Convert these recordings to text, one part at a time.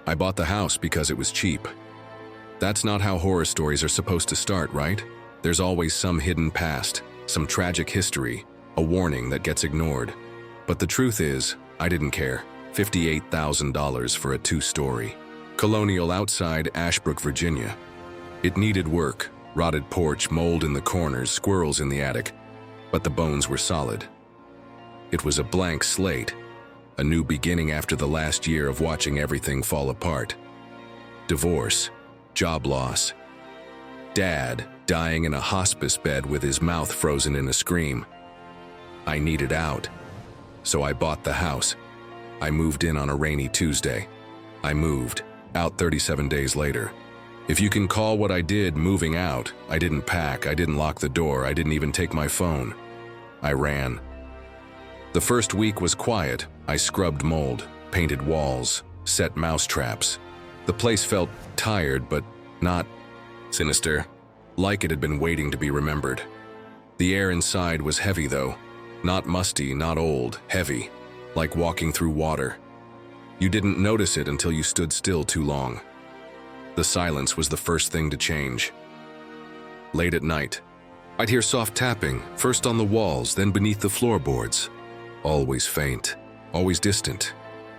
I bought the house because it was cheap. That's not how horror stories are supposed to start, right? There's always some hidden past, some tragic history, a warning that gets ignored. But the truth is, I didn't care. $58,000 for a two-story. Colonial outside Ashbrook, Virginia. It needed work, rotted porch, mold in the corners, squirrels in the attic, but the bones were solid. It was a blank slate, a new beginning after the last year of watching everything fall apart. Divorce, job loss, Dad dying in a hospice bed with his mouth frozen in a scream. I needed out, so I bought the house. I moved in on a rainy Tuesday. I moved out 37 days later. If you can call what I did moving out, I didn't pack, I didn't lock the door, I didn't even take my phone. I ran. The first week was quiet. I scrubbed mold, painted walls, set mouse traps. The place felt tired, but not sinister, like it had been waiting to be remembered. The air inside was heavy though, not musty, not old, heavy, like walking through water. You didn't notice it until you stood still too long. The silence was the first thing to change. Late at night, I'd hear soft tapping, first on the walls, then beneath the floorboards. Always faint, always distant,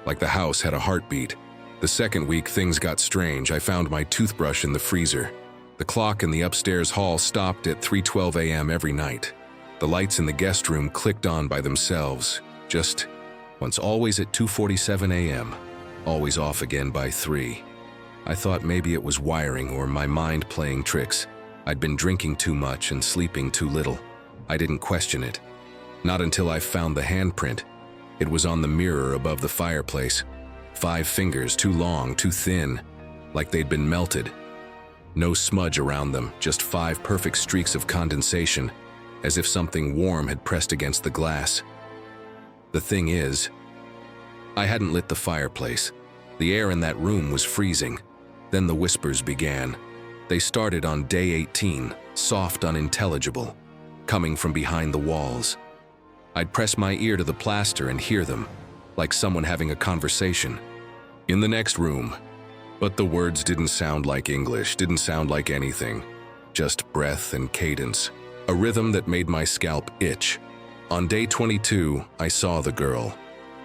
like the house had a heartbeat. The second week, things got strange. I found my toothbrush in the freezer. The clock in the upstairs hall stopped at 3:12 a.m. every night. The lights in the guest room clicked on by themselves, just once, always at 2:47 a.m., always off again by 3. I thought maybe it was wiring or my mind playing tricks. I'd been drinking too much and sleeping too little. I didn't question it. Not until I found the handprint. It was on the mirror above the fireplace. 5 fingers, too long, too thin, like they'd been melted. No smudge around them, just 5 perfect streaks of condensation, as if something warm had pressed against the glass. The thing is, I hadn't lit the fireplace. The air in that room was freezing. Then the whispers began. They started on day 18, soft, unintelligible, coming from behind the walls. I'd press my ear to the plaster and hear them, like someone having a conversation. In the next room. But the words didn't sound like English, didn't sound like anything. Just breath and cadence. A rhythm that made my scalp itch. On day 22, I saw the girl.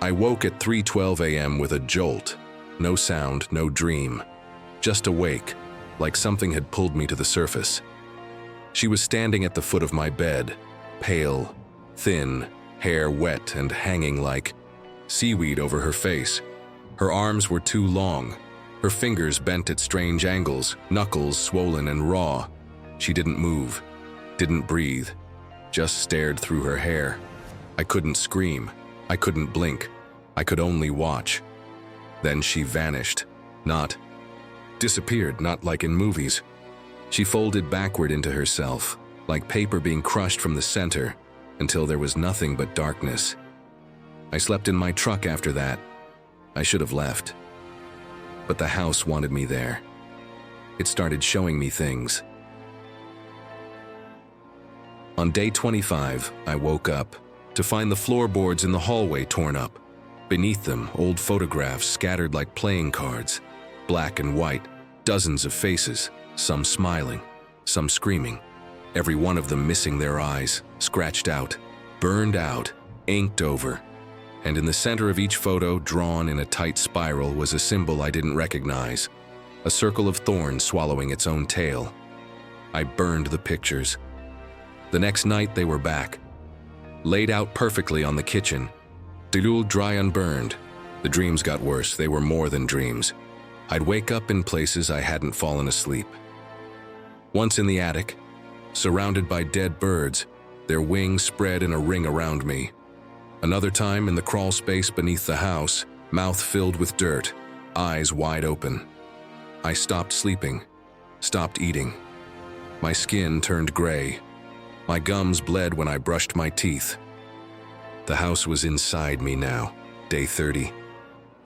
I woke at 3:12 a.m. with a jolt. No sound, no dream. Just awake, like something had pulled me to the surface. She was standing at the foot of my bed, pale, thin, hair wet and hanging like seaweed over her face. Her arms were too long, her fingers bent at strange angles, knuckles swollen and raw. She didn't move, didn't breathe, just stared through her hair. I couldn't scream, I couldn't blink, I could only watch. Then she vanished, disappeared, not like in movies. She folded backward into herself, like paper being crushed from the center, until there was nothing but darkness. I slept in my truck after that. I should have left. But the house wanted me there. It started showing me things. On day 25, I woke up to find the floorboards in the hallway torn up. Beneath them, old photographs scattered like playing cards, black and white, dozens of faces, some smiling, some screaming, every one of them missing their eyes, scratched out, burned out, inked over. And in the center of each photo, drawn in a tight spiral, was a symbol I didn't recognize, a circle of thorns swallowing its own tail. I burned the pictures. The next night they were back, laid out perfectly on the kitchen, dilul dry unburned. The dreams got worse, they were more than dreams. I'd wake up in places I hadn't fallen asleep. Once in the attic, surrounded by dead birds, their wings spread in a ring around me. Another time in the crawl space beneath the house, mouth filled with dirt, eyes wide open. I stopped sleeping, stopped eating. My skin turned gray. My gums bled when I brushed my teeth. The house was inside me now, day 30.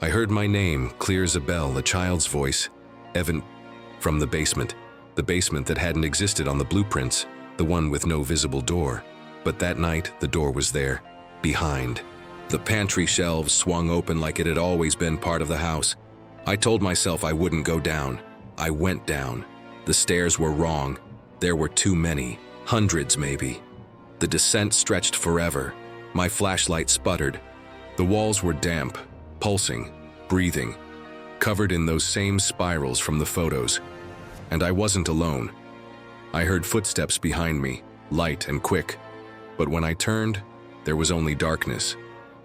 I heard my name, clear as a bell, a child's voice, Evan, from the basement that hadn't existed on the blueprints, the one with no visible door. But that night, the door was there, behind. The pantry shelves swung open like it had always been part of the house. I told myself I wouldn't go down. I went down. The stairs were wrong. There were too many, hundreds maybe. The descent stretched forever. My flashlight sputtered. The walls were damp, pulsing, breathing, covered in those same spirals from the photos. And I wasn't alone. I heard footsteps behind me, light and quick. But when I turned, there was only darkness.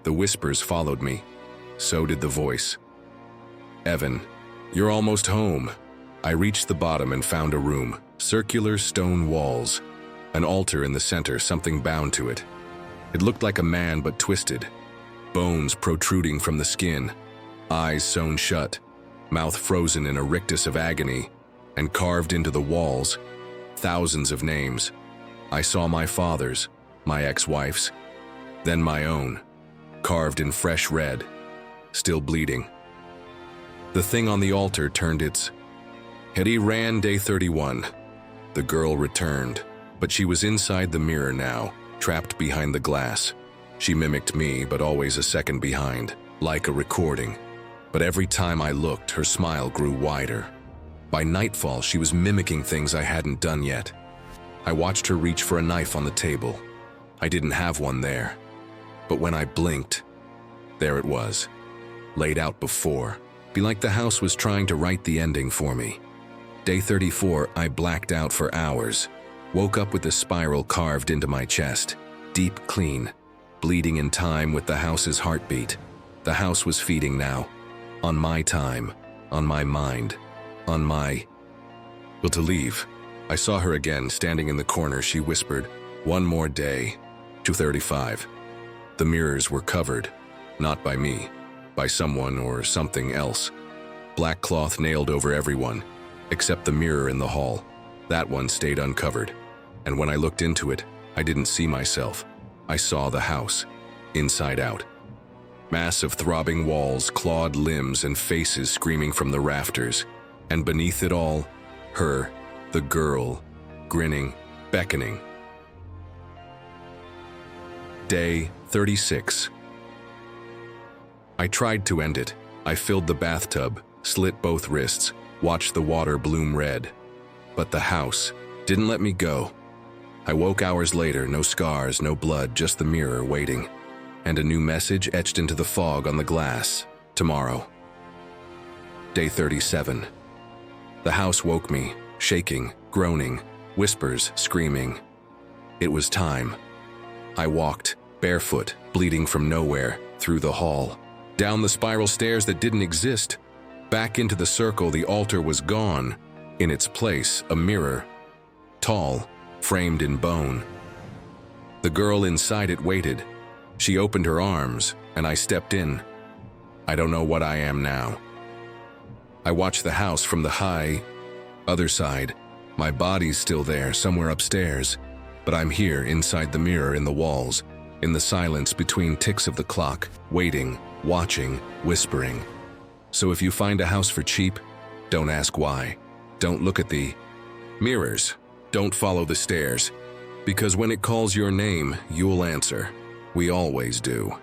The whispers followed me. So did the voice. Evan, you're almost home. I reached the bottom and found a room. Circular stone walls. An altar in the center, something bound to it. It looked like a man but twisted. Bones protruding from the skin. Eyes sewn shut. Mouth frozen in a rictus of agony. And carved into the walls, thousands of names. I saw my father's, my ex-wife's, then my own, carved in fresh red, still bleeding. The thing on the altar turned its head. He ran day 31. The girl returned, but she was inside the mirror now, trapped behind the glass. She mimicked me, but always a second behind, like a recording. But every time I looked, her smile grew wider. By nightfall, she was mimicking things I hadn't done yet. I watched her reach for a knife on the table. I didn't have one there. But when I blinked, there it was, laid out before. Be like the house was trying to write the ending for me. Day 34, I blacked out for hours. Woke up with the spiral carved into my chest. Deep, clean, bleeding in time with the house's heartbeat. The house was feeding now. On my time, on my mind. On my will to leave. I saw her again, standing in the corner. She whispered, "One more day." 2:35. The mirrors were covered, not by me, by someone or something else. Black cloth nailed over everyone, except the mirror in the hall. That one stayed uncovered. And when I looked into it, I didn't see myself. I saw the house, inside out. Massive throbbing walls, clawed limbs, and faces screaming from the rafters. And beneath it all, her, the girl, grinning, beckoning. Day 36. I tried to end it. I filled the bathtub, slit both wrists, watched the water bloom red. But the house didn't let me go. I woke hours later, no scars, no blood, just the mirror waiting. And a new message etched into the fog on the glass. Tomorrow. Day 37. The house woke me, shaking, groaning, whispers, screaming. It was time. I walked, barefoot, bleeding from nowhere, through the hall, down the spiral stairs that didn't exist. Back into the circle, the altar was gone. In its place, a mirror, tall, framed in bone. The girl inside it waited. She opened her arms, and I stepped in. I don't know what I am now. I watched the house from the other side. My body's still there, somewhere upstairs. But I'm here, inside the mirror in the walls, in the silence between ticks of the clock, waiting, watching, whispering. So if you find a house for cheap, don't ask why. Don't look at the mirrors. Don't follow the stairs. Because when it calls your name, you'll answer. We always do.